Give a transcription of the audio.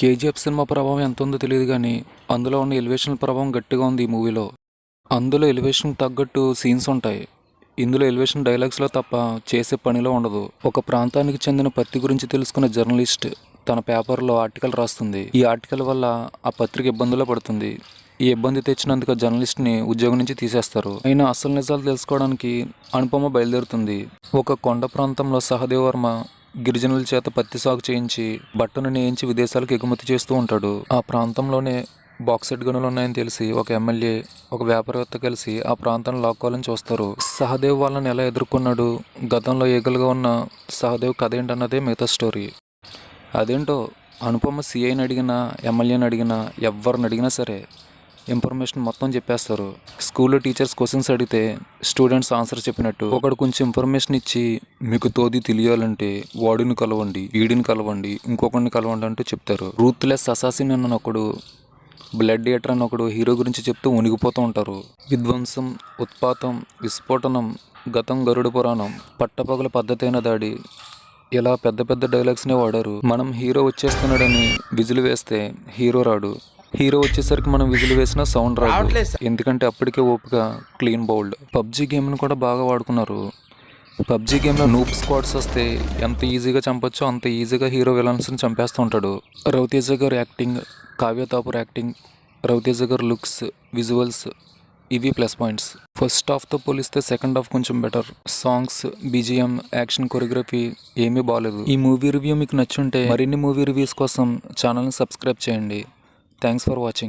KGF cinema ప్రభావం ఎంత ఉందో తెలియదు కానీ అందులో ఉన్న ఎలివేషన్ ప్రభావం గట్టిగా ఉంది ఈ మూవీలో. అందులో ఎలివేషన్ తగ్గట్టు సీన్స్ ఉంటాయి. ఇందులో ఎలివేషన్ డైలాగ్స్లో తప్ప చేసే పనిలో ఉండదు. ఒక ప్రాంతానికి చెందిన పత్తి గురించి తెలుసుకున్న జర్నలిస్ట్ తన పేపర్లో ఆర్టికల్ రాస్తుంది. ఈ ఆర్టికల్ వల్ల ఆ పత్రిక ఇబ్బందుల్లో పడుతుంది. ఈ ఇబ్బంది తెచ్చినందుకు జర్నలిస్ట్ని ఉద్యోగం నుంచి తీసేస్తారు. అయినా అసలు నిజాలు తెలుసుకోవడానికి అనుపమ బయలుదేరుతుంది. ఒక కొండ ప్రాంతంలో సహదేవ్ వర్మ గిరిజనుల చేత పత్తి సాగు చేయించి బట్టను నేయించి విదేశాలకు ఎగుమతి చేస్తూ ఉంటాడు. ఆ ప్రాంతంలోనే బాక్సెట్ గనులు ఉన్నాయని తెలిసి ఒక ఎమ్మెల్యే, ఒక వ్యాపారవేత్త కలిసి ఆ ప్రాంతాన్ని లాక్కోవాలని చూస్తారు. సహదేవ్ వాళ్ళని ఎలా ఎదుర్కొన్నాడు, గతంలో ఈగలుగా ఉన్న సహదేవ్ కథ ఏంటన్నదే మిగతా స్టోరీ. అదేంటో అనుపమ సిఐని అడిగినా, ఎమ్మెల్యేని అడిగినా, ఎవరిని అడిగినా సరే ఇన్ఫర్మేషన్ మొత్తం చెప్పేస్తారు. స్కూల్లో టీచర్స్ క్వశ్చన్స్ అడిగితే స్టూడెంట్స్ ఆన్సర్ చెప్పినట్టు. ఒకడు కొంచెం ఇన్ఫర్మేషన్ ఇచ్చి మీకు తోది తెలియాలంటే వాడిని కలవండి, వీడిని కలవండి, ఇంకొకరిని కలవండి అంటూ చెప్తారు. రూత్లెస్ అసాసిన్ అన్న ఒకడు, బ్లడ్ ఈటర్ అని ఒకడు హీరో గురించి చెప్తూ మునిగిపోతూ ఉంటారు. విధ్వంసం, ఉత్పాతం, విస్ఫోటనం, గతం గరుడ పురాణం, పట్టపగల పద్ధతైన దాడి, ఇలా పెద్ద పెద్ద డైలాగ్స్నే వాడారు. మనం హీరో వచ్చేస్తున్నాడని విజిల్ వేస్తే హీరో రాడు. హీరో వచ్చేసరికి మనం విజిల్ వేసినా సౌండ్ రాదు. ఎందుకంటే అప్పటికే ఓపిక క్లీన్ బౌల్డ్. పబ్జీ గేమ్ను కూడా బాగా వాడుకున్నారు. పబ్జీ గేమ్లో నూప్ స్క్వాడ్స్ వస్తే ఎంత ఈజీగా చంపొచ్చో అంత ఈజీగా హీరో విలన్స్ని చంపేస్తూ ఉంటాడు. రవితేజ గారు యాక్టింగ్, కావ్య తాపూర్ యాక్టింగ్, రవితేజ గారు లుక్స్, విజువల్స్ ఇవి ప్లస్ పాయింట్స్. ఫస్ట్ హాఫ్తో పోలిస్తే సెకండ్ హాఫ్ కొంచెం better. Songs, BGM, action, choreography ఏమీ బాగాలేదు. ఈ మూవీ రివ్యూ మీకు నచ్చుంటే మరిన్ని మూవీ రివ్యూస్ కోసం ఛానల్ని సబ్స్క్రైబ్ చేయండి. Thanks for watching.